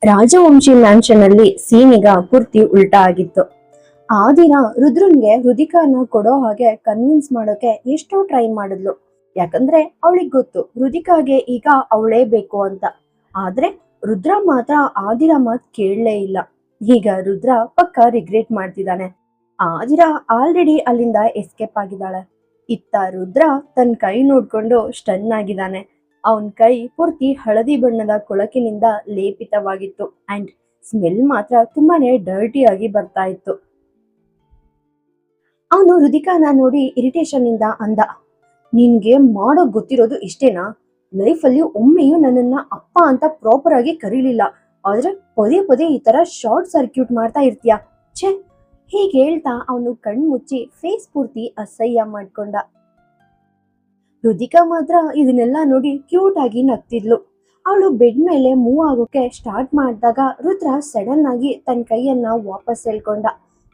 Rajvanshi mansion ಅಲ್ಲಿ scene ಈಗ ಪೂರ್ತಿ ಉಲ್ಟಾ ಆಗಿತ್ತು. ಆ ದಿನ ರುದ್ರನ್ಗೆ ಹೃದಿಕಾನ ಕೊಡೋ ಹಾಗೆ ಕನ್ವಿನ್ಸ್ ಮಾಡೋಕೆ ಎಷ್ಟೋ ಟ್ರೈ ಮಾಡಿದ್ಲು. ಯಾಕಂದ್ರೆ ಅವಳಿಗೆ ಗೊತ್ತು ಹೃದಿಕಾಗೆ ಈಗ ಅವಳೇ ಬೇಕು ಅಂತ. ಆದ್ರೆ ರುದ್ರ ಮಾತ್ರ ಆ ದಿನ ಮಾತ್ ಕೇಳಲೇ ಇಲ್ಲ. ಈಗ ರುದ್ರ ಪಕ್ಕ ರಿಗ್ರೆಟ್ ಮಾಡ್ತಿದ್ದಾನೆ. ಆ ದಿನ ಆಲ್ರೆಡಿ ಅಲ್ಲಿಂದ ಎಸ್ಕೇಪ್ ಆಗಿದ್ದಾಳೆ. ಇತ್ತ ರುದ್ರ ತನ್ನ ಕೈ ನೋಡ್ಕೊಂಡು ಸ್ಟನ್ ಆಗಿದ್ದಾನೆ. ಅವನ್ ಕೈ ಪೂರ್ತಿ ಹಳದಿ ಬಣ್ಣದ ಕೊಳಕಿನಿಂದ ಲೇಪಿತವಾಗಿತ್ತು ಅಂಡ್ ಸ್ಮೆಲ್ ಮಾತ್ರ ತುಂಬಾನೇ ಡರ್ಟಿ ಆಗಿ ಬರ್ತಾ ಇತ್ತು. ಅವನು ಹೃದಿಕಾನ ನೋಡಿ ಇರಿಟೇಷನ್ ಇಂದ ಅಂದ, ನಿನ್ಗೆ ಮಾಡೋ ಗೊತ್ತಿರೋದು ಇಷ್ಟೇನಾ? ಲೈಫಲ್ಲಿ ಒಮ್ಮೆಯೂ ನನ್ನನ್ನ ಅಪ್ಪ ಅಂತ ಪ್ರಾಪರ್ ಆಗಿ ಕರೀಲಿಲ್ಲ, ಆದ್ರೆ ಪದೇ ಪದೇ ಈ ತರ ಶಾರ್ಟ್ ಸರ್ಕ್ಯೂಟ್ ಮಾಡ್ತಾ ಇರ್ತೀಯ. ಛೇ, ಹೀಗೆ ಹೇಳ್ತಾ ಅವನು ಕಣ್ಮುಚ್ಚಿ ಫೇಸ್ ಪೂರ್ತಿ ಅಸಹ್ಯ ಮಾಡ್ಕೊಂಡ. ರುದಿಕಾ ಮಾತ್ರ ಇದನ್ನೆಲ್ಲ ನೋಡಿ ಕ್ಯೂಟ್ ಆಗಿ ನಗ್ತಿದ್ಲು. ಅವಳು ಬೆಡ್ ಮೇಲೆ ಮೂವ್ ಆಗೋಕೆ ಸ್ಟಾರ್ಟ್ ಮಾಡಿದಾಗ ರುದ್ರ ಸಡನ್ ಆಗಿ ತನ್ನ ಕೈಯನ್ನ ವಾಪಸ್ ಎಳ್ಕೊಂಡ.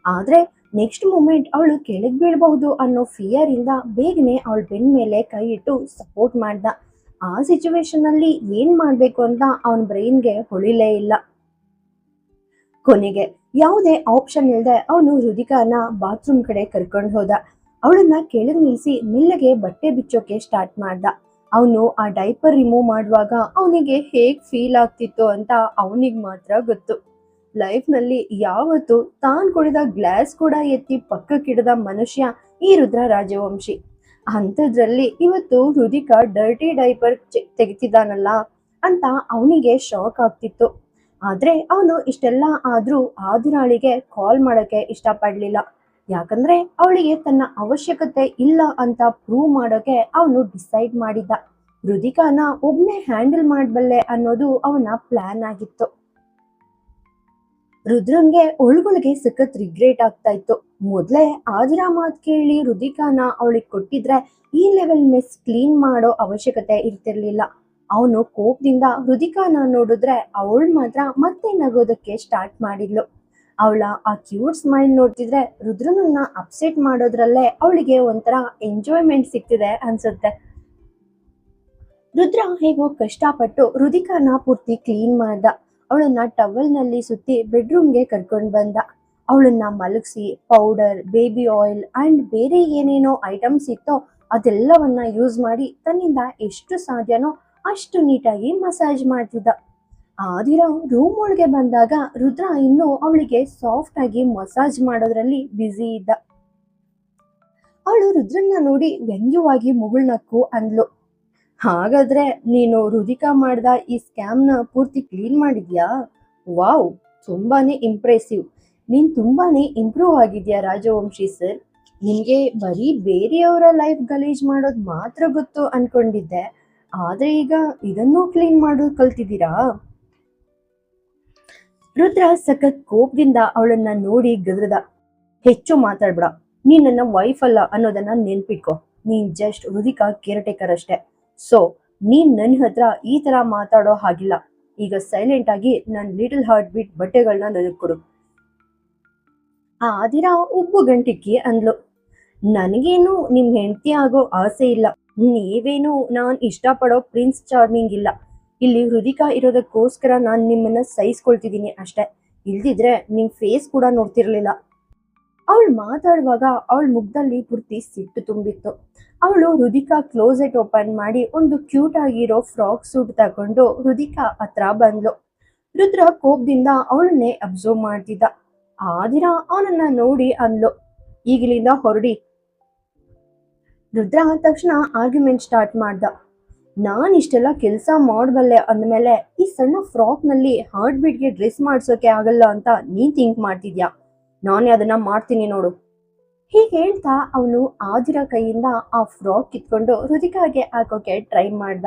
ಆದ್ರೆ ನೆಕ್ಸ್ಟ್ ಮೂಮೆಂಟ್ ಅವಳು ಕೆಳಗ್ ಬೀಳ್ಬಹುದು ಅನ್ನೋ ಫಿಯರ್ ಇಂದ ಬೇಗನೆ ಅವಳ ಬೆನ್ ಮೇಲೆ ಕೈ ಇಟ್ಟು ಸಪೋರ್ಟ್ ಮಾಡ್ದ. ಆ ಸಿಚುವೇಶನ್ ಅಲ್ಲಿ ಏನ್ ಮಾಡ್ಬೇಕು ಅಂತ ಅವನ ಬ್ರೈನ್ಗೆ ಹೊಳಿಲೇ ಇಲ್ಲ. ಕೊನೆಗೆ ಯಾವುದೇ ಆಪ್ಷನ್ ಇಲ್ಲದೆ ಅವನು ಹೃದಿಕಾನ ಬಾತ್ರೂಮ್ ಕಡೆ ಕರ್ಕೊಂಡು ಹೋದ. ಅವಳನ್ನ ಕೆಳಗ್ ನಿಲ್ಸಿ ಮೆಲ್ಲಗೆ ಬಟ್ಟೆ ಬಿಚ್ಚೋಕೆ ಸ್ಟಾರ್ಟ್ ಮಾಡ್ದ. ಅವನು ಆ ಡೈಪರ್ ರಿಮೂವ್ ಮಾಡುವಾಗ ಅವನಿಗೆ ಹೇಗ್ ಫೀಲ್ ಆಗ್ತಿತ್ತು ಅಂತ ಅವನಿಗೆ ಮಾತ್ರ ಗೊತ್ತು. ಲೈಫ್ ನಲ್ಲಿ ಯಾವತ್ತು ತಾನ್ ಕುಡಿದ ಗ್ಲಾಸ್ ಕೂಡ ಎತ್ತಿ ಪಕ್ಕಕ್ಕಿಡದ ಮನುಷ್ಯ ಈ ರುದ್ರ ರಾಜವಂಶಿ. ಅಂಥದ್ರಲ್ಲಿ ಇವತ್ತು ಹೃದಿಕಾ ಡರ್ಟಿ ಡೈಪರ್ ತೆಗಿತಿದ್ದಾನಲ್ಲ ಅಂತ ಅವನಿಗೆ ಶಾಕ್ ಆಗ್ತಿತ್ತು. ಆದ್ರೆ ಅವನು ಇಷ್ಟೆಲ್ಲ ಆದ್ರೂ ಆದಿರಾಳಿಗೆ ಕಾಲ್ ಮಾಡಕ್ಕೆ ಇಷ್ಟಪಡ್ಲಿಲ್ಲ. ಯಾಕಂದ್ರೆ ಅವಳಿಗೆ ತನ್ನ ಅವಶ್ಯಕತೆ ಇಲ್ಲ ಅಂತ ಪ್ರೂವ್ ಮಾಡೋಕೆ ಅವನು ಡಿಸೈಡ್ ಮಾಡಿದ್ದ. ಹೃದಿಕಾನ ಒಬ್ನೇ ಹ್ಯಾಂಡಲ್ ಮಾಡಬಲ್ಲೆ ಅನ್ನೋದು ಅವನ ಪ್ಲಾನ್ ಆಗಿತ್ತು. ರುದ್ರಂಗೆ ಒಳಗೊಳಗೆ ಸಖತ್ ರಿಗ್ರೆಟ್ ಆಗ್ತಾ ಇತ್ತು. ಮೊದ್ಲೇ ಆದಿರಾ ಮಾತ್ ಕೇಳಿ ಹೃದಿಕಾನ ಅವಳಿಗೆ ಕೊಟ್ಟಿದ್ರೆ ಈ ಲೆವೆಲ್ ಮೆಸ್ ಕ್ಲೀನ್ ಮಾಡೋ ಅವಶ್ಯಕತೆ ಇರ್ತಿರ್ಲಿಲ್ಲ. ಅವನು ಕೋಪದಿಂದ ಹೃದಿಕಾನ ನೋಡಿದ್ರೆ ಅವಳು ಮಾತ್ರ ಮತ್ತೆ ನಗೋದಕ್ಕೆ ಸ್ಟಾರ್ಟ್ ಮಾಡಿದ್ಲು. ಅವಳ ಆ ಕ್ಯೂಟ್ ಸ್ಮೈಲ್ ನೋಡ್ತಿದ್ರೆ ರುದ್ರನನ್ನ ಅಪ್ಸೆಟ್ ಮಾಡೋದ್ರಲ್ಲೇ ಅವಳಿಗೆ ಒಂಥರ ಎಂಜಾಯ್ಮೆಂಟ್ ಸಿಗ್ತಿದೆ ಅನ್ಸುತ್ತೆ. ರುದ್ರ ಹೇಗೋ ಕಷ್ಟಪಟ್ಟು ಹೃದಿಕಾನ ಪೂರ್ತಿ ಕ್ಲೀನ್ ಮಾಡ್ದ. ಅವಳನ್ನ ಟವಲ್ ನಲ್ಲಿ ಸುತ್ತಿ ಬೆಡ್ರೂಮ್ಗೆ ಕರ್ಕೊಂಡ್ ಬಂದ. ಅವಳನ್ನ ಮಲಗಿಸಿ ಪೌಡರ್, ಬೇಬಿ ಆಯಿಲ್ ಅಂಡ್ ಬೇರೆ ಏನೇನೋ ಐಟಮ್ಸ್ ಇತ್ತೋ ಅದೆಲ್ಲವನ್ನ ಯೂಸ್ ಮಾಡಿ ತನ್ನಿಂದ ಎಷ್ಟು ಸಾಧ್ಯನೋ ಅಷ್ಟು ನೀಟಾಗಿ ಮಸಾಜ್ ಮಾಡ್ತಿದ್ದ. ಆ ದಿನ ರೂಮ್ ಒಳಗೆ ಬಂದಾಗ ರುದ್ರ ಇನ್ನು ಅವಳಿಗೆ ಸಾಫ್ಟ್ ಆಗಿ ಮಸಾಜ್ ಮಾಡೋದ್ರಲ್ಲಿ ಬ್ಯುಸಿ ಇದ್ದ. ಅವಳು ರುದ್ರನ್ನ ನೋಡಿ ವ್ಯಂಗ್ಯವಾಗಿ ಮುಗುಳ್ನಕ್ಕು ಅಂದ್ಲು, ಹಾಗಾದ್ರೆ ನೀನು ಹೃದಿಕಾ ಮಾಡ್ದ ಈ ಸ್ಕ್ಯಾಮ್ನ ಪೂರ್ತಿ ಕ್ಲೀನ್ ಮಾಡಿದ್ಯಾ? ವಾವ್, ತುಂಬಾನೇ ಇಂಪ್ರೆಸಿವ್. ನೀನ್ ತುಂಬಾನೇ ಇಂಪ್ರೂವ್ ಆಗಿದ್ಯಾ ರಾಜವಂಶಿ ಸರ್. ನಿನ್ಗೆ ಬರೀ ಬೇರೆಯವರ ಲೈಫ್ ಗಲೀಜ್ ಮಾಡೋದ್ ಮಾತ್ರ ಗೊತ್ತು ಅನ್ಕೊಂಡಿದ್ದೆ, ಆದ್ರೆ ಈಗ ಇದನ್ನೂ ಕ್ಲೀನ್ ಮಾಡೋದು ಕಲ್ತಿದ್ದೀರಾ? ರುದ್ರ ಸಖತ್ ಕೋಪದಿಂದ ಅವಳನ್ನ ನೋಡಿ ಗದರದ. ಹೆಚ್ಚು ಮಾತಾಡ್ಬೇಡ, ನೀನ್ ನನ್ನ ವೈಫ್ ಅಲ್ಲ ಅನ್ನೋದನ್ನ ನೆನ್ಪಿಟ್ಕೋ. ನೀನ್ ಜಸ್ಟ್ ಹೃದಿಕಾ ಕೇರ್ ಟೇಕರ್ ಅಷ್ಟೇ. ಸೊ ನೀನ್ ನನ್ನ ಹತ್ರ ಈ ತರ ಮಾತಾಡೋ ಹಾಗಿಲ್ಲ. ಈಗ ಸೈಲೆಂಟ್ ಆಗಿ ನನ್ ಲಿಟಲ್ ಹಾರ್ಟ್ ಬೀಟ್ ಬಟ್ಟೆಗಳನ್ನ ನನಗ್ ಕೊಡು. ಆ ದಿನ ಉಬ್ಬು ಗಂಟಿಕ್ಕಿ ಅಂದ್ಲು, ನನಗೇನು ನಿಮ್ ಹೆಂಡತಿ ಆಗೋ ಆಸೆ ಇಲ್ಲ. ನೀವೇನು ನಾನ್ ಇಷ್ಟಪಡೋ ಪ್ರಿನ್ಸ್ ಚಾರ್ಮಿಂಗ್ ಇಲ್ಲ. ಇಲ್ಲಿ ಹೃದಿಕಾ ಇರೋದಕ್ಕೋಸ್ಕರ ನಾನ್ ನಿಮ್ಮನ್ನ ಸಹಿಸ್ಕೊಳ್ತಿದ್ದೀನಿ ಅಷ್ಟೇ. ಇಲ್ದಿದ್ರೆ ನಿಮ್ ಫೇಸ್ ಕೂಡ ನೋಡ್ತಿರ್ಲಿಲ್ಲ. ಅವಳು ಮಾತಾಡುವಾಗ ಅವಳ ಮುಖದಲ್ಲಿ ಪೂರ್ತಿ ಸಿಟ್ಟು ತುಂಬಿತ್ತು. ಅವಳು ಹೃದಿಕಾ ಕ್ಲೋಸೆಟ್ ಓಪನ್ ಮಾಡಿ ಒಂದು ಕ್ಯೂಟ್ ಆಗಿರೋ ಫ್ರಾಕ್ ಸೂಟ್ ತಗೊಂಡು ಹೃದಿಕಾ ಹತ್ರ ಬಂದ್ಲು. ರುದ್ರ ಕೋಪದಿಂದ ಅವಳನ್ನೇ ಅಬ್ಸರ್ವ್ ಮಾಡ್ತಿದ್ದ. ಆ ದಿನ ಅವನನ್ನ ನೋಡಿ ಅಂದ್ಲು, ಈಗಿಲಿಂದ ಹೊರಡಿ. ರುದ್ರ ತಕ್ಷಣ ಆರ್ಗ್ಯುಮೆಂಟ್ ಸ್ಟಾರ್ಟ್ ಮಾಡ್ದ. ನಾನ್ ಇಷ್ಟೆಲ್ಲ ಕೆಲಸ ಮಾಡಬಲ್ಲೆ ಅಂದಮೇಲೆ ಈ ಸಣ್ಣ ಫ್ರಾಕ್ ನಲ್ಲಿ ಹಾರ್ಟ್ ಬೀಟ್ಗೆ ಡ್ರೆಸ್ ಮಾಡ್ಸೋಕೆ ಆಗಲ್ಲ ಅಂತ ನೀನ್ ಥಿಂಕ್ ಮಾಡ್ತಿದ್ಯಾ? ನಾನೇ ಅದನ್ನ ಮಾಡ್ತೀನಿ ನೋಡು. ಹೀಗೆ ಹೇಳ್ತಾ ಅವನು ಆದಿರ ಕೈಯಿಂದ ಆ ಫ್ರಾಕ್ ಕಿತ್ಕೊಂಡು ಹೃದಿಕಾಗೆ ಹಾಕೋಕೆ ಟ್ರೈ ಮಾಡ್ದ.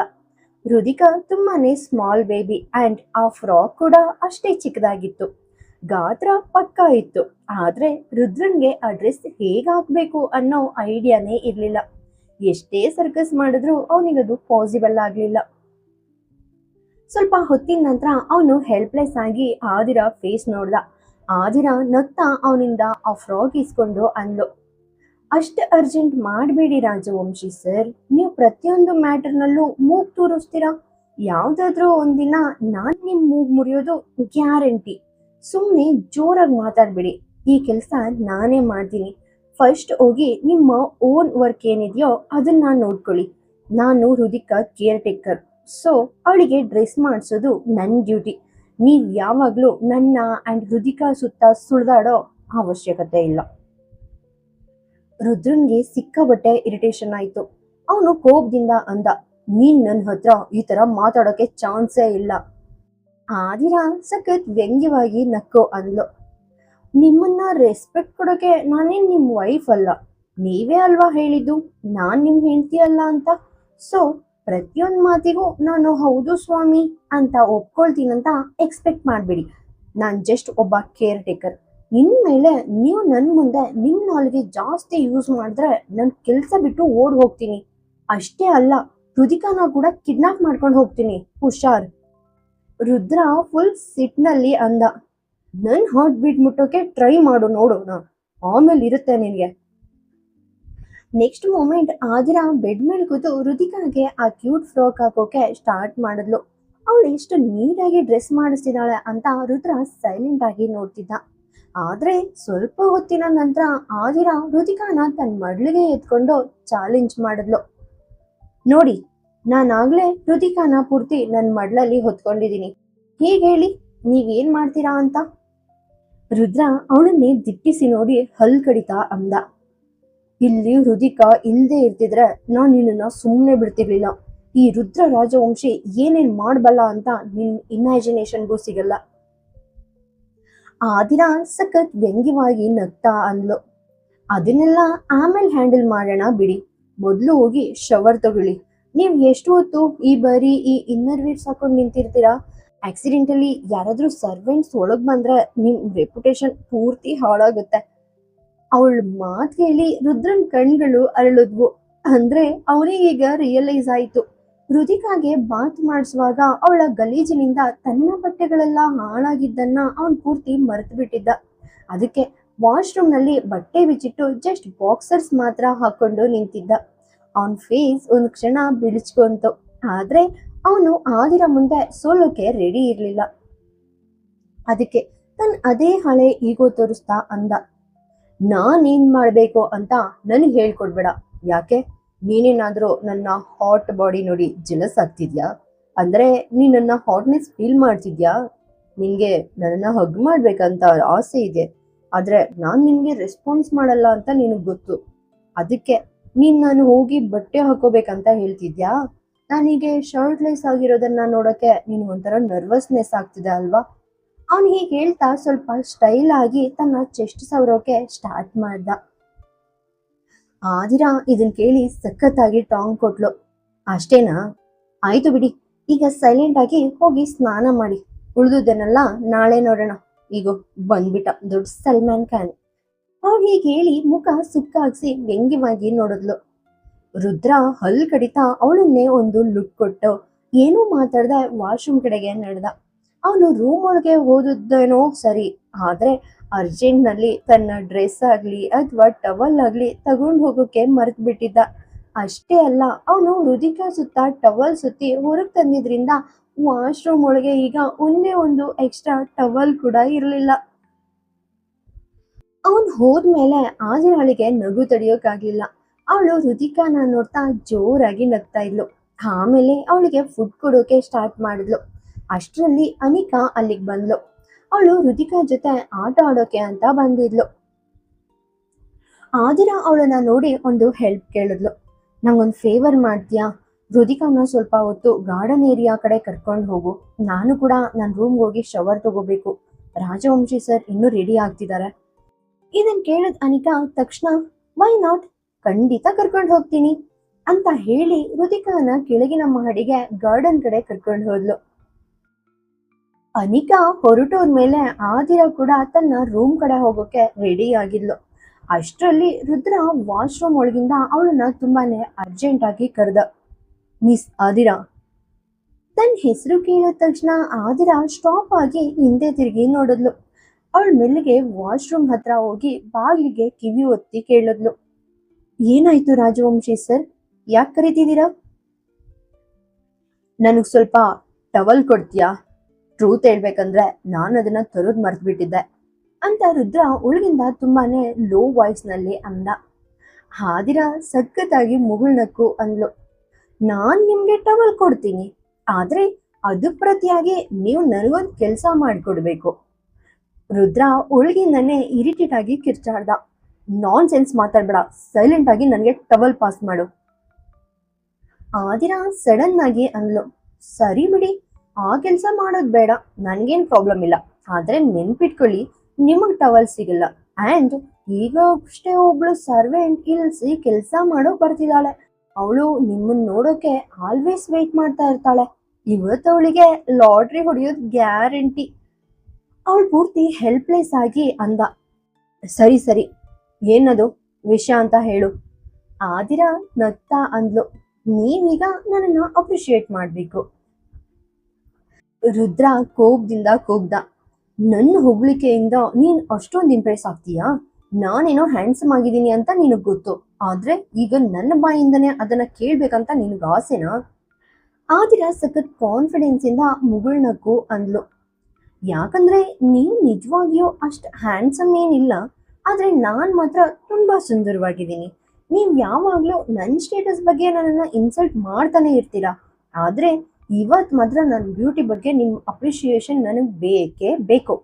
ಹೃದಿಕಾ ತುಂಬಾನೇ ಸ್ಮಾಲ್ ಬೇಬಿ ಅಂಡ್ ಆ ಫ್ರಾಕ್ ಕೂಡ ಅಷ್ಟೇ ಚಿಕ್ಕದಾಗಿತ್ತು. ಗಾತ್ರ ಪಕ್ಕ ಇತ್ತು. ಆದ್ರೆ ರುದ್ರನ್ಗೆ ಆ ಡ್ರೆಸ್ ಹೇಗ್ ಹಾಕ್ಬೇಕು ಅನ್ನೋ ಐಡಿಯಾನೇ ಇರ್ಲಿಲ್ಲ. ಎಷ್ಟೇ ಸರ್ಕಸ್ ಮಾಡಿದ್ರು ಅವನಿಗದು ಪಾಸಿಬಲ್ ಆಗ್ಲಿಲ್ಲ. ಸ್ವಲ್ಪ ಹೊತ್ತಿನ ನಂತರ ಅವನು ಹೆಲ್ಪ್ಲೆಸ್ ಆಗಿ ಆದಿರ ಫೇಸ್ ನೋಡ್ದ. ಆದಿರ ನಗ್ತಾ ಅವನಿಂದ ಆ ಫ್ರಾಕ್ ಇಸ್ಕೊಂಡು ಅಂದ್ಲು, ಅಷ್ಟು ಅರ್ಜೆಂಟ್ ಮಾಡಬೇಡಿ ರಾಜವಂಶಿ ಸರ್. ನೀವು ಪ್ರತಿಯೊಂದು ಮ್ಯಾಟರ್ನಲ್ಲೂ ಮೂಗ್ ತೂರಿಸ್ತೀರಾ. ಯಾವ್ದಾದ್ರೂ ಒಂದಿನ ನಾನ್ ನಿಮ್ ಮೂಗ್ ಮುರಿಯೋದು ಗ್ಯಾರಂಟಿ. ಸುಮ್ನೆ ಜೋರಾಗಿ ಮಾತಾಡ್ಬೇಡಿ. ಈ ಕೆಲಸ ನಾನೇ ಮಾಡ್ತೀನಿ. ಫಸ್ಟ್ ಹೋಗಿ ನಿಮ್ಮ ಓನ್ ವರ್ಕ್ ಏನಿದೆಯೋ ಅದನ್ನ ನೋಡ್ಕೊಳ್ಳಿ. ನಾನು ಹೃದಿಕಾ ಕೇರ್ ಟೇಕರ್. ಸೊ ಅವಳಿಗೆ ಡ್ರೆಸ್ ಮಾಡಿಸೋದು ನನ್ನ ಡ್ಯೂಟಿ. ನೀವ್ ಯಾವಾಗ್ಲೂ ನನ್ನ ಅಂಡ್ ಹೃದಿಕಾ ಸುತ್ತ ಸುಳ್ದಾಡೋ ಅವಶ್ಯಕತೆ ಇಲ್ಲ. ರುದ್ರನ್ಗೆ ಸಿಕ್ಕಾಬಟ್ಟೆ ಇರಿಟೇಷನ್ ಆಯ್ತು. ಅವನು ಕೋಪದಿಂದ ಅಂದ, ನೀನ್ ನನ್ನ ಹತ್ರ ಈ ತರ ಮಾತಾಡೋಕೆ ಚಾನ್ಸೇ ಇಲ್ಲ. ಆದಿರಾ ಸಖತ್ ವ್ಯಂಗ್ಯವಾಗಿ ನಕ್ಕೋ ಅಂದ್ಲು. ನಿಮ್ಮನ್ನ ರೆಸ್ಪೆಕ್ಟ್ ಕೊಡೋಕೆ ನಾನೇನ್ ನಿಮ್ ವೈಫ್ ಅಲ್ಲ. ನೀವೇ ಅಲ್ವಾ ಹೇಳಿದ್ದು ನಾನ್ ನಿಮ್ ಹೆಂಡತಿ ಅಲ್ಲ ಅಂತ. ಸೊ ಪ್ರತಿಯೊಂದ್ ಮಾತಿಗೂ ನಾನು ಹೌದು ಸ್ವಾಮಿ ಅಂತ ಒಪ್ಕೊಳ್ತೀನಂತ ಎಕ್ಸ್ಪೆಕ್ಟ್ ಮಾಡ್ಬೇಡಿ. ನಾನ್ ಜಸ್ಟ್ ಒಬ್ಬ ಕೇರ್ ಟೇಕರ್. ಇನ್ಮೇಲೆ ನೀವು ನನ್ ಮುಂದೆ ನಿಮ್ ನಾಲ್ಗೆ ಜಾಸ್ತಿ ಯೂಸ್ ಮಾಡಿದ್ರೆ ನನ್ ಕೆಲ್ಸ ಬಿಟ್ಟು ಓಡ್ ಹೋಗ್ತೀನಿ. ಅಷ್ಟೇ ಅಲ್ಲ, ಹೃದಿಕಾನ ಕೂಡ ಕಿಡ್ನಾಪ್ ಮಾಡ್ಕೊಂಡು ಹೋಗ್ತೀನಿ, ಹುಷಾರ್. ರುದ್ರ ಫುಲ್ ಸಿಟ್ನಲ್ಲಿ ಅಂದ, ನನ್ ಹಾರ್ಟ್ ಬೀಟ್ ಮುಟ್ಟೋಕೆ ಟ್ರೈ ಮಾಡು ನೋಡೋಣ, ಆಮೇಲೆ ಇರುತ್ತೆ ನಿನ್ಗೆ. ನೆಕ್ಸ್ಟ್ ಮೂಮೆಂಟ್ ಆದಿರಾ ಬೆಡ್ ಮೇಲೆ ಕೂತು ರುದಿಕಾಗೆ ಆ ಕ್ಯೂಟ್ ಫ್ರಾಕ್ ಹಾಕೋಕೆ ಸ್ಟಾರ್ಟ್ ಮಾಡಿದ್ಲು. ಅವಳು ಎಷ್ಟು ನೀಟಾಗಿ ಡ್ರೆಸ್ ಮಾಡಿಸ್ತಿದ್ದಾಳೆ ಅಂತ ರುದ್ರ ಸೈಲೆಂಟ್ ಆಗಿ ನೋಡ್ತಿದ್ದ. ಆದ್ರೆ ಸ್ವಲ್ಪ ಹೊತ್ತಿನ ನಂತರ ಆದಿರಾ ರುದಿಕಾನ ತನ್ನ ಮಡ್ಲಿಗೆ ಎತ್ಕೊಂಡು ಚಾಲೆಂಜ್ ಮಾಡಿದ್ಲು. ನೋಡಿ, ನಾನಾಗ್ಲೇ ರುದಿಕಾನ ಪೂರ್ತಿ ನನ್ನ ಮಡ್ಲಲ್ಲಿ ಹೊತ್ಕೊಂಡಿದೀನಿ. ಹೀಗೆ ಹೇಳಿ ನೀವೇನ್ ಮಾಡ್ತೀರಾ ಅಂತ. ರುದ್ರ ಅವಳನ್ನೇ ದಿಟ್ಟಿಸಿ ನೋಡಿ ಹಲ್ ಕಡಿತಾ ಅಂದ. ಇಲ್ಲಿ ಹೃದಿಕಾ ಇಲ್ದೇ ಇರ್ತಿದ್ರೆ ನಾನ್ ನಿನ್ನ ಸುಮ್ಮನೆ ಬಿಡ್ತಿರ್ಲಿಲ್ಲ. ಈ ರುದ್ರ ರಾಜವಂಶಿ ಏನೇನ್ ಮಾಡಬಲ್ಲ ಅಂತ ನಿನ್ ಇಮ್ಯಾಜಿನೇಷನ್ಗೂ ಸಿಗಲ್ಲ. ಆ ದಿನ ಸಖತ್ ವ್ಯಂಗ್ಯವಾಗಿ ನಗ್ತಾ ಅಂದ್ಲು. ಅದನ್ನೆಲ್ಲ ಆಮೇಲೆ ಹ್ಯಾಂಡಲ್ ಮಾಡೋಣ ಬಿಡಿ. ಮೊದ್ಲು ಹೋಗಿ ಶವರ್ ತಗೊಳ್ಳಿ. ನೀವ್ ಎಷ್ಟು ಹೊತ್ತು ಈ ಇನ್ನರ್ ವೇರ್ಸ್ ಹಾಕೊಂಡು ನಿಂತಿರ್ತೀರಾ? ಆಕ್ಸಿಡೆಂಟಲಿ ಯಾರಾದ್ರೂ ಸರ್ವೆಂಟ್ಸ್ ಒಳಗ್ ಬಂದ್ರೆ ನಿಮ್ ರೆಪ್ಯುಟೇಷನ್ ಪೂರ್ತಿ ಹಾಳಾಗುತ್ತೆ. ಅವಳ ಮಾತ್ ಕೇಳಿ ರುದ್ರನ್ ಕಣ್ಗಳು ಅರಳಿದ್ವು. ಅಂದ್ರೆ ಅವನಿಗೀಗ ರಿಯಲೈಸ್ ಆಯ್ತು, ರುದಿಕಾಗೆ ಬಾತ್ ಮಾಡಿಸುವಾಗ ಅವಳ ಗಲೀಜಿನಿಂದ ತನ್ನ ಬಟ್ಟೆಗಳೆಲ್ಲ ಹಾಳಾಗಿದ್ದನ್ನ ಅವನ್ ಪೂರ್ತಿ ಮರೆತು ಬಿಟ್ಟಿದ್ದ. ಅದಕ್ಕೆ ವಾಶ್ರೂಮ್ ನಲ್ಲಿ ಬಟ್ಟೆ ಬಿಚ್ಚಿಟ್ಟು ಜಸ್ಟ್ ಬಾಕ್ಸರ್ಸ್ ಮಾತ್ರ ಹಾಕೊಂಡು ನಿಂತಿದ್ದ. ಅವನ್ ಫೇಸ್ ಒಂದ್ ಕ್ಷಣ ಬಿಳಿಚ್ಕೊಂತು. ಆದ್ರೆ ಅವನು ಆದಿರ ಮುಂದೆ ಸೋಲೋಕೆ ರೆಡಿ ಇರ್ಲಿಲ್ಲ. ಅದಕ್ಕೆ ಅದೇ ಹಳೆ ಈಗೋ ತೋರಿಸ್ತಾ ಅಂದ, ನಾನೇನ್ ಮಾಡ್ಬೇಕು ಅಂತ ನನಗೆ ಹೇಳ್ಕೊಡ್ಬೇಡ. ಯಾಕೆ, ನೀನೇನಾದ್ರೂ ನನ್ನ ಹಾಟ್ ಬಾಡಿ ನೋಡಿ ಜೆಲಸ್ ಆಗ್ತಿದ್ಯಾ? ಅಂದ್ರೆ ನೀನ್ ನನ್ನ ಹಾಟ್ನೆಸ್ ಫೀಲ್ ಮಾಡ್ತಿದ್ಯಾ? ನಿನ್ಗೆ ನನ್ನ ಹಗ್ ಮಾಡ್ಬೇಕಂತ ಆಸೆ ಇದೆ, ಆದ್ರೆ ನಾನ್ ನಿನ್ಗೆ ರೆಸ್ಪಾನ್ಸ್ ಮಾಡಲ್ಲ ಅಂತ ನಿನಗ್ ಗೊತ್ತು. ಅದಕ್ಕೆ ನಾನು ಹೋಗಿ ಬಟ್ಟೆ ಹಾಕೋಬೇಕಂತ ಹೇಳ್ತಿದ್ಯಾ? ನಾನೀಗೆ ಶರ್ಟ್ಲೆಸ್ ಆಗಿರೋದನ್ನ ನೋಡಕ್ಕೆ ಒಂಥರ ನರ್ವಸ್ನೆಸ್ ಆಗ್ತಿದೆ ಅಲ್ವಾ? ಅವನು ಹೀಗೆ ಹೇಳ್ತಾ ಸ್ವಲ್ಪ ಸ್ಟೈಲ್ ಆಗಿ ತನ್ನ ಚೆಸ್ಟ್ ಸವರೋಕೆ ಸ್ಟಾರ್ಟ್ ಮಾಡ್ದ. ಆದಿರಾ ಇದನ್ ಕೇಳಿ ಸಖತ್ತಾಗಿ ಟಾಂಗ್ ಕೊಟ್ಲು. ಅಷ್ಟೇನಾ? ಆಯ್ತು ಬಿಡಿ, ಈಗ ಸೈಲೆಂಟ್ ಆಗಿ ಹೋಗಿ ಸ್ನಾನ ಮಾಡಿ. ಉಳಿದುದನ್ನೆಲ್ಲ ನಾಳೆ ನೋಡೋಣ. ಈಗ ಬಂದ್ಬಿಟ್ಟ ದೊಡ್ಡ ಸಲ್ಮಾನ್ ಖಾನ್. ಅವ್ಳು ಹೀಗೆ ಹೇಳಿ ಮುಖ ಸುಕ್ಕಾಗ್ಸಿ ವ್ಯಂಗ್ಯವಾಗಿ ನೋಡಿದ್ಲು. ರುದ್ರ ಹಲ್ ಕಡಿತಾ ಅವಳನ್ನೇ ಒಂದು ಲುಕ್ ಕೊಟ್ಟು ಏನೂ ಮಾತಾಡ್ದೆ ವಾಶ್ರೂಮ್ ಕಡೆಗೆ ನಡೆದ. ಅವನು ರೂಮ್ ಒಳಗೆ ಹೋದದ್ದೇನೋ ಸರಿ, ಆದ್ರೆ ಅರ್ಜೆಂಟ್ ನಲ್ಲಿ ತನ್ನ ಡ್ರೆಸ್ ಆಗ್ಲಿ ಅಥವಾ ಟವಲ್ ಆಗ್ಲಿ ತಗೊಂಡು ಹೋಗೋಕೆ ಮರ್ತ್ ಬಿಟ್ಟಿದ್ದ. ಅಷ್ಟೇ ಅಲ್ಲ, ಅವನು ರುದಿಕಾ ಸುತ್ತ ಟವಲ್ ಸುತ್ತಿ ಹೊರಗ್ ತಂದಿದ್ರಿಂದ ವಾಶ್ರೂಮ್ ಒಳಗೆ ಈಗ ಒಂದೇ ಒಂದು ಎಕ್ಸ್ಟ್ರಾ ಟವಲ್ ಕೂಡ ಇರ್ಲಿಲ್ಲ. ಅವನ್ ಹೋದ್ಮೇಲೆ ಆದಿರಾಳಿಗೆ ನಗು ತಡಿಯೋಕಾಗ್ಲಿಲ್ಲ. ಅವಳು ರುದಿಕಾನ ನೋಡ್ತಾ ಜೋರಾಗಿ ನಗ್ತಾ ಇದ್ಲು. ಆಮೇಲೆ ಅವಳಿಗೆ ಫುಡ್ ಕೊಡೋಕೆ ಸ್ಟಾರ್ಟ್ ಮಾಡಿದ್ಲು. ಅಷ್ಟರಲ್ಲಿ ಅನಿಕಾ ಅಲ್ಲಿಗೆ ಬಂದ್ಲು. ಅವಳು ರುದಿಕಾ ಜೊತೆ ಆಟ ಆಡೋಕೆ ಅಂತ ಬಂದಿದ್ಲು. ಆದಿರಾ ಅವಳನ್ನ ನೋಡಿ ಒಂದು ಹೆಲ್ಪ್ ಕೇಳಿದ್ಲು. ನಂಗೊಂದು ಫೇವರ್ ಮಾಡ್ತೀಯಾ? ರುದಿಕಾನ ಸ್ವಲ್ಪ ಹೊತ್ತು ಗಾರ್ಡನ್ ಏರಿಯಾ ಕಡೆ ಕರ್ಕೊಂಡು ಹೋಗು. ನಾನು ಕೂಡ ನನ್ನ ರೂಮ್ಗೆ ಹೋಗಿ ಶವರ್ ತಗೋಬೇಕು. ರಾಜವಂಶಿ ಸರ್ ಇನ್ನೂ ರೆಡಿ ಆಗ್ತಿದ್ದಾರೆ. ಇದನ್ ಕೇಳಿದ ಅನಿಕಾ ತಕ್ಷಣ ವೈ ನಾಟ್, ಖಂಡಿತ ಕರ್ಕೊಂಡು ಹೋಗ್ತೀನಿ ಅಂತ ಹೇಳಿ ರುದಿಕಾನ ಕೆಳಗಿನ ಮಹಡಿಗೆ ಗಾರ್ಡನ್ ಕಡೆ ಕರ್ಕೊಂಡು ಹೋದ್ಲು. ಅನಿಕಾ ಹೊರಟೋದ್ಮೇಲೆ ಆದಿರಾ ಕೂಡ ತನ್ನ ರೂಮ್ ಕಡೆ ಹೋಗೋಕೆ ರೆಡಿ ಆಗಿದ್ಲು. ಅಷ್ಟರಲ್ಲಿ ರುದ್ರ ವಾಶ್ರೂಮ್ ಒಳಗಿಂದ ಅವಳನ್ನ ತುಂಬಾನೇ ಅರ್ಜೆಂಟ್ ಆಗಿ ಕರೆದ. ಮಿಸ್ ಆದಿರಾ. ತನ್ನ ಹೆಸರು ಕೇಳಿದ ತಕ್ಷಣ ಆದಿರಾ ಸ್ಟಾಪ್ ಆಗಿ ಹಿಂದೆ ತಿರುಗಿ ನೋಡಿದ್ಲು. ಅವಳ ಮೆಲ್ಲಿಗೆ ವಾಶ್ರೂಮ್ ಹತ್ರ ಹೋಗಿ ಬಾಗಿಲಿಗೆ ಕಿವಿ ಒತ್ತಿ ಕೇಳಿದ್ಲು. ಏನಾಯ್ತು ರಾಜವಂಶಿ ಸರ್, ಯಾಕೆ ಕರಿತಿದ್ದೀರಾ? ನನಗ್ ಸ್ವಲ್ಪ ಟವಲ್ ಕೊಡ್ತೀಯಾ? ಟ್ರೂತ್ ಹೇಳ್ಬೇಕಂದ್ರೆ ನಾನು ಅದನ್ನ ತರೋದ್ ಮರ್ತ್ಬಿಟ್ಟಿದ್ದೆ ಅಂತ ರುದ್ರ ಒಳಗಿಂದ ತುಂಬಾನೇ ಲೋ ವಾಯ್ಸ್ ನಲ್ಲಿ ಅಂದ. ಹಾದಿರ ಸಖತ್ತಾಗಿ ಮುಗುಳ್ನಕ್ಕು ಅಂದ್ಲು. ನಾನ್ ನಿಮ್ಗೆ ಟವಲ್ ಕೊಡ್ತೀನಿ, ಆದ್ರೆ ಅದಕ್ ಪ್ರತಿಯಾಗಿ ನೀವು ನನಗೊಂದ್ ಕೆಲ್ಸ ಮಾಡ್ಕೊಡ್ಬೇಕು. ರುದ್ರ ಒಳಗಿಂದನೇ ಇರಿಟೇಟ್ ಆಗಿ ಕಿರ್ಚಾಡ್ದ. ನಾನ್ ಸೆನ್ಸ್ ಮಾತಾಡ್ಬೇಡ, ಸೈಲೆಂಟ್ ಆಗಿ ನನ್ಗೆ ಟವಲ್ ಪಾಸ್ ಮಾಡು. ಆದಿರ ಸಡನ್ ಆಗಿ ಅಂದ್ಲು. ಸರಿ ಬಿಡಿ, ಆ ಕೆಲ್ಸ ಮಾಡೋದ್ ಬೇಡ, ನನ್ಗೇನ್ ಪ್ರಾಬ್ಲಮ್ ಇಲ್ಲ. ಆದ್ರೆ ನೆನ್ಪಿಟ್ಕೊಳ್ಳಿ, ನಿಮಗ್ ಟವಲ್ ಸಿಗಲ್ಲ. ಅಂಡ್ ಈಗ ಅಷ್ಟೇ ಒಬ್ಳು ಸರ್ವೆಂಟ್ ಇಲ್ಸಿ ಕೆಲ್ಸ ಮಾಡೋ ಬರ್ತಿದ್ದಾಳೆ. ಅವಳು ನಿಮ್ಮನ್ ನೋಡೋಕೆ ಆಲ್ವೇಸ್ ವೇಟ್ ಮಾಡ್ತಾ ಇರ್ತಾಳೆ. ಇವತ್ತು ಅವಳಿಗೆ ಲಾಟ್ರಿ ಹೊಡೆಯೋದ್ ಗ್ಯಾರಂಟಿ. ಅವಳು ಪೂರ್ತಿ ಹೆಲ್ಪ್ಲೆಸ್ ಆಗಿ ಅಂದ. ಸರಿ ಸರಿ, ಏನದು ವಿಷಯ ಅಂತ ಹೇಳು. ಆದಿರ ನಗ್ತಾ ಅಂದ್ಲು. ನೀವೀಗ ನನ್ನನ್ನ ಅಪ್ರಿಶಿಯೇಟ್ ಮಾಡ್ಬೇಕು. ರುದ್ರ ಕೋಪದಿಂದ ಕೂಗ್ದ. ನನ್ನ ಹೊಗಳಿಕೆಯಿಂದ ನೀನ್ ಅಷ್ಟೊಂದು ಇಂಪ್ರೆಸ್ ಆಗ್ತೀಯಾ? ನಾನೇನೋ ಹ್ಯಾಂಡ್ಸಮ್ ಆಗಿದ್ದೀನಿ ಅಂತ ನಿನಗ್ ಗೊತ್ತು, ಆದ್ರೆ ಈಗ ನನ್ನ ಬಾಯಿಂದನೇ ಅದನ್ನ ಕೇಳ್ಬೇಕಂತ ನಿನಗ್ ಆಸೆನಾ? ಆದಿರ ಸಖತ್ ಕಾನ್ಫಿಡೆನ್ಸ್ ಇಂದ ಮುಗುಳ್ನಕ್ಕು ಅಂದ್ಲು. ಯಾಕಂದ್ರೆ ನೀನ್ ನಿಜವಾಗಿಯೂ ಅಷ್ಟ್ ಹ್ಯಾಂಡ್ಸಮ್ ಏನಿಲ್ಲ, ಆದ್ರೆ ನಾನ್ ಮಾತ್ರ ತುಂಬಾ ಸುಂದರವಾಗಿದ್ದೀನಿ. ನೀವ್ ಯಾವಾಗ್ಲೂ ನನ್ ಸ್ಟೇಟಸ್ ಬಗ್ಗೆ ನನ್ನನ್ನ ಇನ್ಸಲ್ಟ್ ಮಾಡ್ತಾನೆ ಇರ್ತೀರಾ, ಆದ್ರೆ ಇವತ್ ಮಾತ್ರ ನನ್ನ ಬ್ಯೂಟಿ ಬಗ್ಗೆ ನಿಮ್ ಅಪ್ರಿಶಿಯೇಷನ್ ನನಗ್ ಬೇಕೇ ಬೇಕು.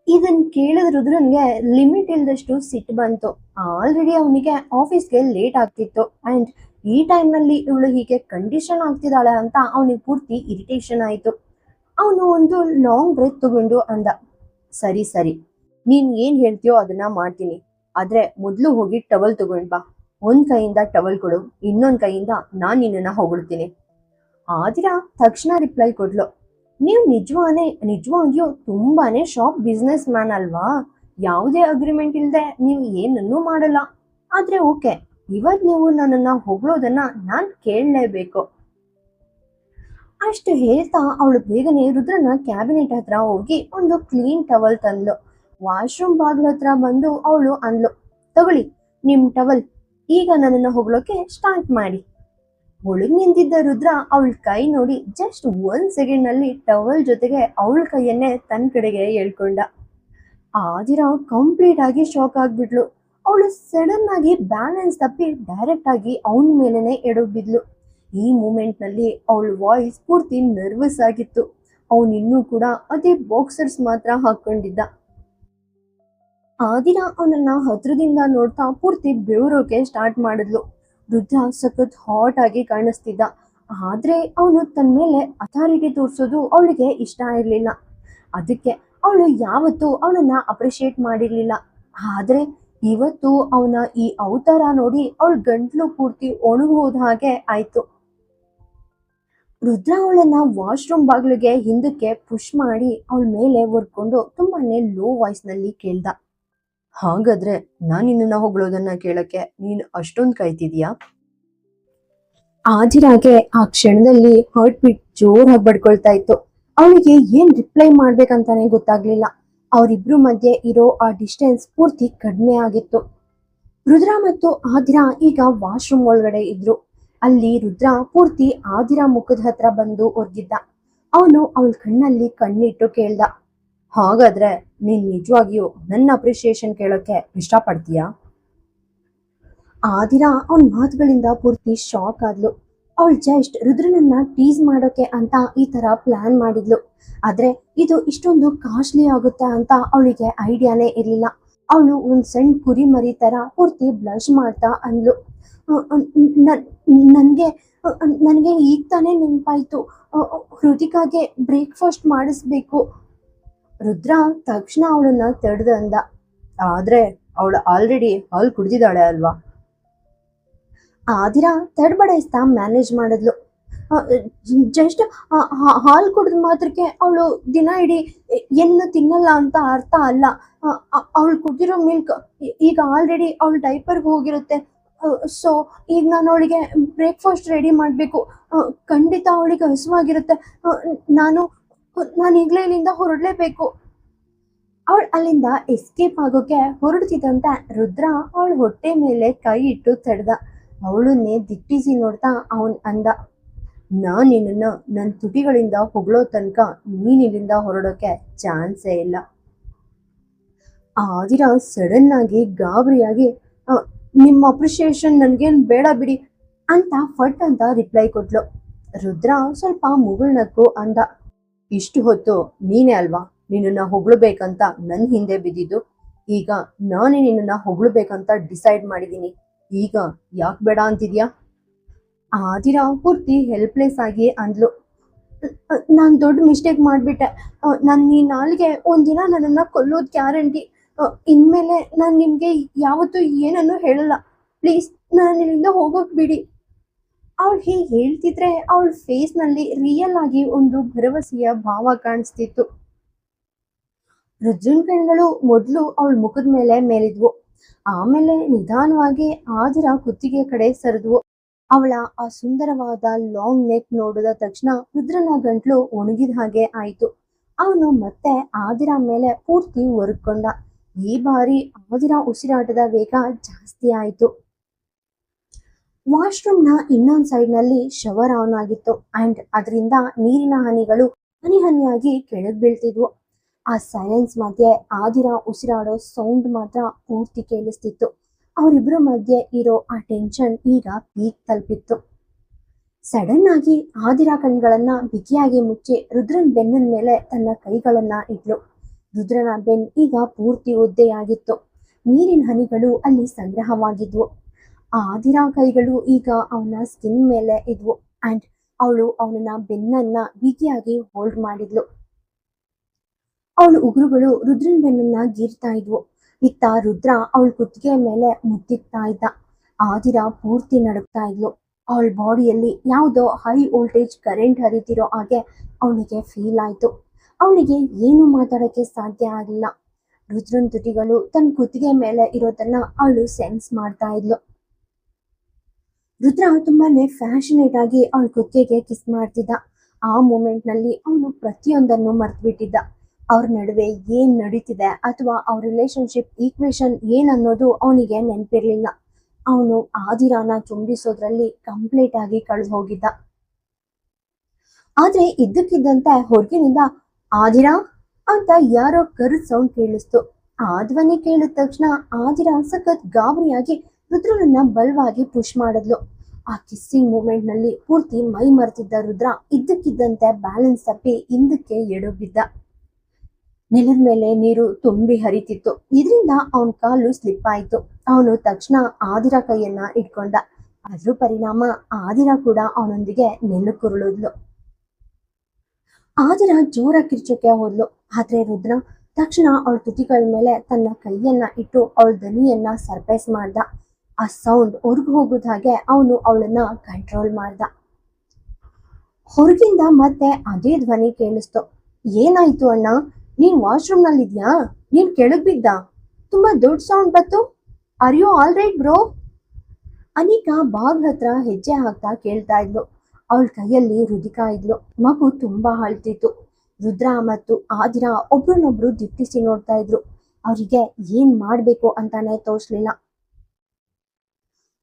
ಇದನ್ ಕೇಳಿದ ರುದ್ರನ್ಗೆ ಲಿಮಿಟ್ ಇಲ್ದಷ್ಟು ಸಿಟ್ಟು ಬಂತು. ಆಲ್ರೆಡಿ ಅವನಿಗೆ ಆಫೀಸ್ಗೆ ಲೇಟ್ ಆಗ್ತಿತ್ತು ಅಂಡ್ ಈ ಟೈಮ್ ನಲ್ಲಿ ಇವಳು ಹೀಗೆ ಕಂಡೀಷನ್ ಆಗ್ತಿದ್ದಾಳೆ ಅಂತ ಅವನಿಗೆ ಪೂರ್ತಿ ಇರಿಟೇಷನ್ ಆಯ್ತು. ಅವನು ಒಂದು ಲಾಂಗ್ ಬ್ರೆತ್ ತಗೊಂಡು ಅಂದ. ಸರಿ ಸರಿ, ನೀನ್ ಏನ್ ಹೇಳ್ತೀಯೋ ಅದನ್ನ ಮಾಡ್ತೀನಿ, ಆದ್ರೆ ಮೊದ್ಲು ಹೋಗಿ ಟವಲ್ ತಗೊಂಡ್ ಬಾ. ಒಂದ್ ಕೈಯಿಂದ ಟವಲ್ ಕೊಡು, ಇನ್ನೊಂದ್ ಕೈಯಿಂದ ನಾನ್ ನಿನ್ನನ್ನ ಹೊಗಳ್ತೀನಿ. ಆದಿರ ತಕ್ಷಣ ರಿಪ್ಲೈ ಕೊಡ್ಲು. ನೀವು ನಿಜವಾಗಿಯೂ ತುಂಬಾನೇ ಶಾಪ್ ಬಿಸ್ನೆಸ್ ಮ್ಯಾನ್ ಅಲ್ವಾ? ಯಾವುದೇ ಅಗ್ರಿಮೆಂಟ್ ಇಲ್ದೆ ನೀವು ಏನನ್ನೂ ಮಾಡಲ್ಲ. ಆದ್ರೆ ಓಕೆ, ಇವತ್ ನೀವು ನನ್ನನ್ನ ಹೊಗಳೋದನ್ನ ನಾನ್ ಕೇಳಲೇಬೇಕು. ಅಷ್ಟು ಹೇಳ್ತಾ ಅವಳು ಬೇಗನೆ ರುದ್ರನ ಕ್ಯಾಬಿನೆಟ್ ಹತ್ರ ಹೋಗಿ ಒಂದು ಕ್ಲೀನ್ ಟವಲ್ ತಂದ್ಲು. ವಾಶ್ರೂಮ್ ಬಾಗ್ಲ ಹತ್ರ ಬಂದು ಅವಳು ಅಂದ್ಲು. ತಗೊಳ್ಳಿ ನಿಮ್ ಟವಲ್, ಈಗ ನನ್ನನ್ನ ಹೊಗಳೋಕೆ ಸ್ಟಾರ್ಟ್ ಮಾಡಿ. ಒಳಗ್ ನಿಂತಿದ್ದ ರುದ್ರ ಅವಳ ಕೈ ನೋಡಿ ಜಸ್ಟ್ 1 ಸೆಕೆಂಡ್ ನಲ್ಲಿ ಟವಲ್ ಜೊತೆಗೆ ಅವಳ ಕೈಯನ್ನೇ ತನ್ನ ಕಡೆಗೆ ಎಳ್ಕೊಂಡ. ಆದಿರ ಕಂಪ್ಲೀಟ್ ಆಗಿ ಶಾಕ್ ಆಗ್ಬಿಟ್ಲು. ಅವಳು ಸಡನ್ ಆಗಿ ಬ್ಯಾಲೆನ್ಸ್ ತಪ್ಪಿ ಡೈರೆಕ್ಟ್ ಆಗಿ ಅವನ ಮೇಲೆನೆ ಎಡೋಗ್ಬಿದ್ಲು. ಈ ಮೂಮೆಂಟ್ ನಲ್ಲಿ ಅವಳ ವಾಯ್ಸ್ ಪೂರ್ತಿ ನರ್ವಸ್ ಆಗಿತ್ತು. ಅವನಿನ್ನೂ ಕೂಡ ಅದೇ ಬಾಕ್ಸರ್ಸ್ ಮಾತ್ರ ಹಾಕೊಂಡಿದ್ದ. ಆದಿರ ಅವನನ್ನ ಹತ್ರದಿಂದ ನೋಡ್ತಾ ಪೂರ್ತಿ ಬೆವರೋಕೆ ಸ್ಟಾರ್ಟ್ ಮಾಡಿದ್ಲು. ರುದ್ರ ಸಖತ್ ಹಾಟ್ ಆಗಿ ಕಾಣಿಸ್ತಿದ್ದ, ಆದ್ರೆ ಅವನು ತನ್ನ ಮೇಲೆ ಅಥಾರಿಟಿ ತೋರಿಸೋದು ಅವಳಿಗೆ ಇಷ್ಟ ಇರಲಿಲ್ಲ. ಅದಕ್ಕೆ ಅವಳು ಯಾವತ್ತೂ ಅವನನ್ನ ಅಪ್ರಿಶಿಯೇಟ್ ಮಾಡಿರ್ಲಿಲ್ಲ. ಆದ್ರೆ ಇವತ್ತು ಅವನ ಈ ಅವತಾರ ನೋಡಿ ಅವಳ ಗಂಟ್ಲು ಪೂರ್ತಿ ಒಣಗೋದ ಹಾಗೆ ಆಯ್ತು. ರುದ್ರ ಅವಳನ್ನ ವಾಶ್ರೂಮ್ ಬಾಗಿಲಿಗೆ ಹಿಂದಕ್ಕೆ ಪುಷ್ ಮಾಡಿ ಅವಳ ಮೇಲೆ ಒರ್ಕೊಂಡು ತುಂಬಾನೇ ಲೋ ವಾಯ್ಸ್ ನಲ್ಲಿ ಕೇಳ್ದ. ಹಾಗಾದ್ರೆ ನಾನ್ ನಿನ್ನ ಹೊಗಳೋದನ್ನ ಕೇಳಕ್ಕೆ ನೀನ್ ಅಷ್ಟೊಂದ್ ಕಾಯ್ತಿದ್ಯಾ? ಆದಿರಾಗೆ ಆ ಕ್ಷಣದಲ್ಲಿ ಹರ್ಟ್ ಬೀಟ್ ಜೋರಾಗಿ ಬಡ್ಕೊಳ್ತಾ ಇತ್ತು. ಅವಳಿಗೆ ಏನ್ ರಿಪ್ಲೈ ಮಾಡ್ಬೇಕಂತಾನೆ ಗೊತ್ತಾಗ್ಲಿಲ್ಲ. ಅವರಿಬ್ರು ಮಧ್ಯೆ ಇರೋ ಆ ಡಿಸ್ಟೆನ್ಸ್ ಪೂರ್ತಿ ಕಡಿಮೆ ಆಗಿತ್ತು. ರುದ್ರ ಮತ್ತು ಆದಿರ ಈಗ ವಾಶ್ರೂಮ್ ಒಳಗಡೆ ಇದ್ರು. ಅಲ್ಲಿ ರುದ್ರ ಪೂರ್ತಿ ಆದಿರ ಮುಖದ ಹತ್ರ ಬಂದು ಒರ್ಗಿದ್ದ. ಅವನು ಅವಳ ಕಣ್ಣಲ್ಲಿ ಕಣ್ಣಿಟ್ಟು ಕೇಳ್ದ. ಹಾಗಾದ್ರೆ ನೀನ್ ನಿಜವಾಗಿಯೂ ನನ್ನ ಅಪ್ರಿಶಿಯೇಷನ್ ಕೇಳೋಕೆ ಇಷ್ಟಪಡ್ತೀಯಾ? ಆದಿರ ಅವನ್ ಮಾತುಗಳಿಂದ ಪೂರ್ತಿ ಶಾಕ್ ಆದ್ಲು. ಅವಳು ಜಸ್ಟ್ ರುದ್ರನನ್ನ ಟೀಸ್ ಮಾಡೋಕೆ ಅಂತ ಈ ತರ ಪ್ಲಾನ್ ಮಾಡಿದ್ಲು, ಆದ್ರೆ ಇದು ಇಷ್ಟೊಂದು ಕಾಸ್ಟ್ಲಿ ಆಗುತ್ತೆ ಅಂತ ಅವಳಿಗೆ ಐಡಿಯಾನೇ ಇರ್ಲಿಲ್ಲ. ಅವಳು ಒಂದ್ ಸಣ್ಣ ಕುರಿ ಮರಿ ತರ ಪೂರ್ತಿ ಬ್ಲಶ್ ಮಾಡ್ತಾ ಅಂದ್ಲು. ನನ್ಗೆ ನನ್ಗೆ ಈಗ ತಾನೇ ನೆನಪಾಯ್ತು, ಹೃತಿಕಾಗೆ ಬ್ರೇಕ್ಫಾಸ್ಟ್ ಮಾಡಿಸ್ಬೇಕು. ರುದ್ರ ತಕ್ಷಣ ಅವಳನ್ನ ತಡೆದ ಅಂದ. ಆದ್ರೆ ಅವಳು ಆಲ್ರೆಡಿ ಹಾಲ್ ಕುಡ್ದಿದ್ದಾಳೆ ಅಲ್ವಾ? ಆದಿರ ತಡಬಡಾಯಿಸ್ತಾ ಮ್ಯಾನೇಜ್ ಮಾಡಿದ್ಲು. ಜಸ್ಟ್ ಹಾಲ್ ಕುಡಿದ ಮಾತ್ರಕ್ಕೆ ಅವಳು ದಿನ ಇಡೀ ಏನು ತಿನ್ನಲ್ಲ ಅಂತ ಅರ್ಥ ಅಲ್ಲ. ಅವಳು ಕುಡಿದಿರೋ ಮಿಲ್ಕ್ ಈಗ ಆಲ್ರೆಡಿ ಅವಳು ಡೈಪರ್ಗೆ ಹೋಗಿರುತ್ತೆ. ಸೊ ಈಗ ನಾನು ಅವಳಿಗೆ ಬ್ರೇಕ್ಫಾಸ್ಟ್ ರೆಡಿ ಮಾಡಬೇಕು. ಖಂಡಿತ ಅವಳಿಗೆ ಹಸುವಾಗಿರುತ್ತೆ. ನಾನು ಈಗಲೇ ಇಲ್ಲಿಂದ ಹೊರಡಲೇಬೇಕು. ಅವಳು ಅಲ್ಲಿಂದ ಎಸ್ಕೇಪ್ ಆಗೋಕೆ ಹೊರಡ್ತಿದ್ದಂತೆ ರುದ್ರ ಅವಳ ಹೊಟ್ಟೆ ಮೇಲೆ ಕೈ ಇಟ್ಟು ತಡೆದ. ಅವಳನ್ನೇ ದಿಟ್ಟಿಸಿ ನೋಡ್ತಾ ಅವನ್ ಅಂದ. ನಾನ್ ನಿನ್ನನ್ನ ನನ್ನ ತುಟಿಗಳಿಂದ ಹೊಗಳೋ ತನಕ ನೀನ್ ಇಲ್ಲಿಂದ ಹೊರಡೋಕೆ ಚಾನ್ಸೇ ಇಲ್ಲ. ಆದಿರಾ ಸಡನ್ ಆಗಿ ಗಾಬರಿಯಾಗಿ "ಅ, ನಿಮ್ಮ ಅಪ್ರಿಸಿಯೇಷನ್ ನನ್ಗೇನ್ ಬೇಡ ಬಿಡಿ" ಅಂತ ಫಟ್ ಅಂತ ರಿಪ್ಲೈ ಕೊಟ್ಲು. ರುದ್ರ ಸ್ವಲ್ಪ ಮುಗುಳ್ನಕ್ಕು ಅಂದ, ಇಷ್ಟು ಹೊತ್ತು ನೀನೇ ಅಲ್ವಾ ನಿನ್ನನ್ನ ಹೊಗಳ್ಬೇಕಂತ ನನ್ ಹಿಂದೆ ಬಿದ್ದಿದ್ದು. ಈಗ ನಾನೇ ನಿನ್ನನ್ನ ಹೊಗಳ್ಬೇಕಂತ ಡಿಸೈಡ್ ಮಾಡಿದೀನಿ. ಈಗ ಯಾಕೆ ಬೇಡ ಅಂತಿದ್ಯಾ? ಆದಿರಾ ಪೂರ್ತಿ ಹೆಲ್ಪ್ಲೆಸ್ ಆಗಿ ಅಂದ್ಲು. ನಾನ್ ದೊಡ್ಡ ಮಿಸ್ಟೇಕ್ ಮಾಡ್ಬಿಟ್ಟೆ. ಈ ನಾಲ್ಗೆ ಒಂದಿನ ನನ್ನನ್ನ ಕೊಲ್ಲೋದ್ ಗ್ಯಾರಂಟಿ. ಇನ್ಮೇಲೆ ನಾನ್ ನಿಮ್ಗೆ ಯಾವತ್ತೂ ಏನನ್ನೂ ಹೇಳಲ್ಲ. ಪ್ಲೀಸ್ ನಾನು ಇಲ್ಲಿಂದ ಹೋಗೋಕ್ ಬಿಡಿ. ಅವಳು ಹೀಗೆ ಹೇಳ್ತಿದ್ರೆ ಅವಳ ಫೇಸ್ ನಲ್ಲಿ ರಿಯಲ್ ಆಗಿ ಒಂದು ಭರವಸೆಯ ಭಾವ ಕಾಣಿಸ್ತಿತ್ತು. ರುದ್ರನ್ ಕಣ್ಗಳು ಮೊದ್ಲು ಅವಳ ಮುಖದ ಮೇಲೆ ಮೇಲಿದ್ವು. ಆಮೇಲೆ ನಿಧಾನವಾಗಿ ಆದಿರ ಕುತ್ತಿಗೆ ಕಡೆ ಸರಿದ್ವು. ಅವಳ ಆ ಸುಂದರವಾದ ಲಾಂಗ್ ನೆಕ್ ನೋಡಿದ ತಕ್ಷಣ ರುದ್ರನ ಗಂಟ್ಲು ಒಣಗಿದ ಹಾಗೆ ಆಯ್ತು. ಅವನು ಮತ್ತೆ ಆದಿರ ಮೇಲೆ ಪೂರ್ತಿ ಒರ್ಕೊಂಡ. ಈ ಬಾರಿ ಆದಿರ ಉಸಿರಾಟದ ವೇಗ ಜಾಸ್ತಿ ಆಯ್ತು. ವಾಶ್ರೂಮ್ನ ಇನ್ನೊಂದ್ ಸೈಡ್ ನಲ್ಲಿ ಶವರ್ ಆನ್ ಆಗಿತ್ತು ಅಂಡ್ ಅದರಿಂದ ನೀರಿನ ಹನಿಗಳು ಹನಿ ಹನಿಯಾಗಿ ಕೆಳಗ್ ಬೀಳ್ತಿದ್ವು. ಆ ಸೈಲೆನ್ಸ್ ಮಧ್ಯೆ ಆದಿರ ಉಸಿರಾಡೋ ಸೌಂಡ್ ಮಾತ್ರ ಪೂರ್ತಿ ಕೇಳಿಸ್ತಿತ್ತು. ಅವರಿಬ್ರು ಮಧ್ಯೆ ಇರೋ ಆ ಟೆನ್ಷನ್ ಈಗ ಪೀಕ್ ತಲುಪಿತ್ತು. ಸಡನ್ ಆಗಿ ಆದಿರ ಕಣ್ಗಳನ್ನ ಬಿಗಿಯಾಗಿ ಮುಚ್ಚಿ ರುದ್ರನ್ ಬೆನ್ನನ್ ಮೇಲೆ ತನ್ನ ಕೈಗಳನ್ನ ಇಟ್ಲು. ರುದ್ರನ ಬೆನ್ ಈಗ ಪೂರ್ತಿ ಒದ್ದೆಯಾಗಿತ್ತು. ನೀರಿನ ಹನಿಗಳು ಅಲ್ಲಿ ಸಂಗ್ರಹವಾಗಿದ್ವು. ಆದಿರ ಕೈಗಳು ಈಗ ಅವನ ಸ್ಕಿನ್ ಮೇಲೆ ಇದ್ವು ಅಂಡ್ ಅವಳು ಅವನನ್ನ ಬೆನ್ನನ್ನ ಬಿಗಿಯಾಗಿ ಹೋಲ್ಡ್ ಮಾಡಿದ್ಲು. ಅವಳು ಉಗುರುಗಳು ರುದ್ರನ್ ಬೆನ್ನನ್ನ ಗೀರ್ತಾ ಇದ್ವು. ಇತ್ತ ರುದ್ರ ಅವಳ ಕುತ್ತಿಗೆ ಮೇಲೆ ಮುತ್ತಿಕ್ತಾ ಇದ್ದ. ಆದಿರ ಪೂರ್ತಿ ನಡುಗ್ತಾ ಇದ್ಲು. ಅವಳ ಬಾಡಿಯಲ್ಲಿ ಯಾವುದೋ ಹೈ ವೋಲ್ಟೇಜ್ ಕರೆಂಟ್ ಹರಿತಿರೋ ಹಾಗೆ ಅವಳಿಗೆ ಫೀಲ್ ಆಯ್ತು. ಅವಳಿಗೆ ಏನು ಮಾತಾಡಕ್ಕೆ ಸಾಧ್ಯ ಆಗಲಿಲ್ಲ. ರುದ್ರನ್ ತುಟಿಗಳು ತನ್ನ ಕುತ್ತಿಗೆ ಮೇಲೆ ಇರೋದನ್ನ ಅವಳು ಸೆನ್ಸ್ ಮಾಡ್ತಾ ಇದ್ಲು. ರುದ್ರ ತುಂಬಾನೇ ಫ್ಯಾಷನೇಟ್ ಆಗಿ ಅವಳ ಕುತ್ತಿಗೆಗೆ ಕಿಸ್ ಮಾಡ್ತಿದ್ದ. ಆ ಮೂಮೆಂಟ್ ನಲ್ಲಿ ಅವನು ಪ್ರತಿಯೊಂದನ್ನು ಮರ್ತ್ಬಿಟ್ಟಿದ್ದ. ಅವ್ರ ನಡುವೆ ಏನ್ ನಡೀತಿದೆ ಅಥವಾ ಅವ್ರ ರಿಲೇಶನ್ಶಿಪ್ ಈಕ್ವೇಶನ್ ಏನ್ ಅನ್ನೋದು ಅವನಿಗೆ ನೆನಪಿರ್ಲಿಲ್ಲ. ಅವನು ಆದಿರಾನ ಚುಂಬಿಸೋದ್ರಲ್ಲಿ ಕಂಪ್ಲೀಟ್ ಆಗಿ ಕಳೆದು ಹೋಗಿದ್ದ. ಆದ್ರೆ ಇದ್ದಕ್ಕಿದ್ದಂತೆ ಹೊರಗಿನಿಂದ ಆದಿರಾ ಅಂತ ಯಾರೋ ಕರೆದ ಸೌಂಡ್ ಕೇಳಿಸ್ತು. ಆ ಧ್ವನಿ ಕೇಳಿದ ತಕ್ಷಣ ಆದಿರ ಸಖತ್ ಗಾಬರಿಯಾಗಿ ರುದ್ರನನ್ನ ಬಲವಾಗಿ ಪುಷ್ ಮಾಡಿದ್ಲು. ಆ ಕಿಸ್ಸಿಂಗ್ ಮೂಮೆಂಟ್ ನಲ್ಲಿ ಪೂರ್ತಿ ಮೈ ಮರೆತಿದ್ದ ರುದ್ರ ಇದ್ದಕ್ಕಿದ್ದಂತೆ ಬ್ಯಾಲೆನ್ಸ್ ತಪ್ಪಿ ಹಿಂದಕ್ಕೆ ಎಡಬಿದ್ದ. ನೆಲದ ಮೇಲೆ ನೀರು ತುಂಬಿ ಹರಿತಿತ್ತು. ಇದರಿಂದ ಅವನ ಕಾಲು ಸ್ಲಿಪ್ ಆಯ್ತು. ಅವನು ತಕ್ಷಣ ಆದಿರ ಕೈಯನ್ನ ಇಟ್ಕೊಂಡ. ಅದ್ರ ಪರಿಣಾಮ ಆದಿರ ಕೂಡ ಅವನೊಂದಿಗೆ ನೆಲಕ್ಕುರುಳಿದ್ಲು. ಆದಿರ ಜೋರ ಕಿರ್ಚಕ್ಕೆ ಹೋದ್ಲು. ಆದ್ರೆ ರುದ್ರ ತಕ್ಷಣ ಅವಳ ತುಟಿಗಳ ಮೇಲೆ ತನ್ನ ಕೈಯನ್ನ ಇಟ್ಟು ಅವಳ ದನಿಯನ್ನ ಸರ್ಪ್ರೈಸ್ ಮಾಡ್ದ. ಆ ಸೌಂಡ್ ಹೊರಗು ಹೋಗುದ ಹಾಗೆ ಅವನು ಅವಳನ್ನ ಕಂಟ್ರೋಲ್ ಮಾಡ್ದ. ಹೊರಗಿಂದ ಮತ್ತೆ ಅದೇ ಧ್ವನಿ ಕೇಳಿಸ್ತು. ಏನಾಯ್ತು ಅಣ್ಣ? ನೀನ್ ವಾಶ್ರೂಮ್ ನಲ್ಲಿ ಇದ್ಯಾ? ನೀನ್ ಕೆಳಗ್ ಬಿದ್ದ? ತುಂಬಾ ದೊಡ್ಡ ಸೌಂಡ್ ಬಂತು. Are you all right bro? Anika ಬಾಗ್ಲ ಹತ್ರ ಹೆಜ್ಜೆ ಹಾಕ್ತಾ ಕೇಳ್ತಾ ಇದ್ಲು. ಅವಳ ಕೈಯಲ್ಲಿ ರುದಿಕಾ ಇದ್ಲು. ಮಗು ತುಂಬಾ ಅಳ್ತಿತ್ತು. ರುದ್ರ ಮತ್ತು ಆದಿರ ಒಬ್ರನ್ನೊಬ್ರು ದಿಟ್ಟಿಸಿ ನೋಡ್ತಾ ಇದ್ರು. ಅವರಿಗೆ ಏನ್ ಮಾಡ್ಬೇಕು ಅಂತಾನೆ ತೋಚ್ಲಿಲ್ಲ.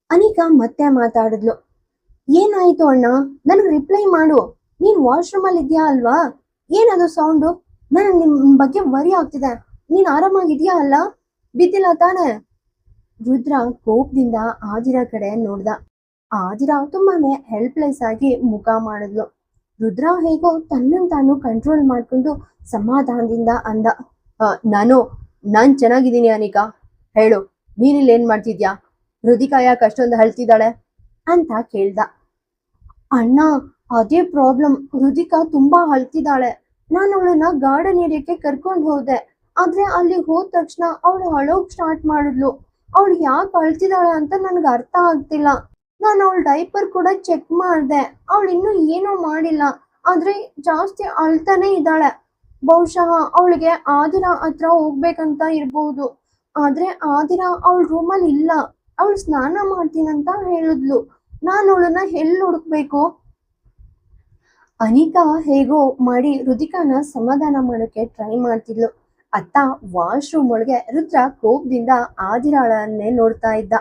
ಅನಿಕಾ ಮತ್ತೆ ಮಾತಾಡಿದ್ಲು. ಏನಾಯ್ತು ಅಣ್ಣ? ನನಗ್ ರಿಪ್ಲೈ ಮಾಡು. ನೀನ್ ವಾಶ್ರೂಮ್ ಅಲ್ಲಿ ಇದ್ಯಾ ಅಲ್ವಾ? ಏನದು ಸೌಂಡು? ನನಗ್ ನಿಮ್ ಬಗ್ಗೆ ವರಿ ಆಗ್ತಿದೆ. ನೀನ್ ಆರಾಮಾಗಿದ್ಯಾ ಅಲ್ಲ? ಬಿದ್ದಿಲ್ಲ ತಾನೆ? ರುದ್ರ ಕೋಪದಿಂದ ಆದಿರ ಕಡೆ ನೋಡ್ದ. ಆದಿರ ತುಂಬಾನೇ ಹೆಲ್ಪ್ಲೆಸ್ ಆಗಿ ಮುಖ ಮಾಡಿದ್ಲು. ರುದ್ರ ಹೇಗೋ ತನ್ನನ್ನು ತಾನು ಕಂಟ್ರೋಲ್ ಮಾಡ್ಕೊಂಡು ಸಮಾಧಾನದಿಂದ ಅಂದ, ನಾನ್ ಚೆನ್ನಾಗಿದ್ದೀನಿ ಅನಿಕಾ. ಹೇಳು, ನೀನಿಲ್ಲಿ ಏನ್ ಮಾಡ್ತಿದ್ಯಾ? ರುದಿಕಾ ಯಾಕೆ ಅಷ್ಟೊಂದು ಅಳ್ತಿದ್ದಾಳೆ ಅಂತ ಕೇಳ್ದ. ಅಣ್ಣ, ಅದೇ ಪ್ರಾಬ್ಲಮ್. ರುದಿಕಾ ತುಂಬಾ ಅಳ್ತಿದ್ದಾಳೆ. ನಾನು ಅವಳನ್ನ ಗಾರ್ಡನ್ ಏರಿಯಾಕ್ಕೆ ಕರ್ಕೊಂಡು ಹೋದೆ. ಆದ್ರೆ ಅಲ್ಲಿ ಹೋದ ತಕ್ಷಣ ಅವಳು ಅಳೋಕ್ ಸ್ಟಾರ್ಟ್ ಮಾಡಿದ್ಲು. ಅವಳು ಯಾಕೆ ಅಳ್ತಿದ್ದಾಳೆ ಅಂತ ನನ್ಗೆ ಅರ್ಥ ಆಗ್ತಿಲ್ಲ. ನಾನು ಅವಳ ಡೈಪರ್ ಕೂಡ ಚೆಕ್ ಮಾಡಿದೆ. ಅವಳು ಇನ್ನೂ ಏನೂ ಮಾಡಿಲ್ಲ, ಆದ್ರೆ ಜಾಸ್ತಿ ಅಳ್ತಾನೆ ಇದ್ದಾಳೆ. ಬಹುಶಃ ಅವಳಿಗೆ ಆದಿರ ಹತ್ರ ಹೋಗ್ಬೇಕಂತ ಇರ್ಬಹುದು. ಆದ್ರೆ ಆದಿರ ಅವಳ ರೂಮಲ್ಲಿ ಇಲ್ಲ. ಅವಳು ಸ್ನಾನ ಮಾಡ್ತೀನಂತ ಹೇಳಿದ್ಲು. ನಾನು ಅವಳನ್ನ ಎಲ್ಲಿ ಹುಡುಕ್ಬೇಕು? ಅನಿಕಾ ಹೇಗೋ ಮಾಡಿ ರುದಿಕಾನ ಸಮಾಧಾನ ಮಾಡೋಕೆ ಟ್ರೈ ಮಾಡ್ತಿದ್ಲು. ಅತ್ತ ವಾಶ್ರೂಮ್ ಒಳಗೆ ರುದ್ರ ಕೋಪದಿಂದ ಆದಿರಾಳನ್ನೇ ನೋಡ್ತಾ ಇದ್ದ.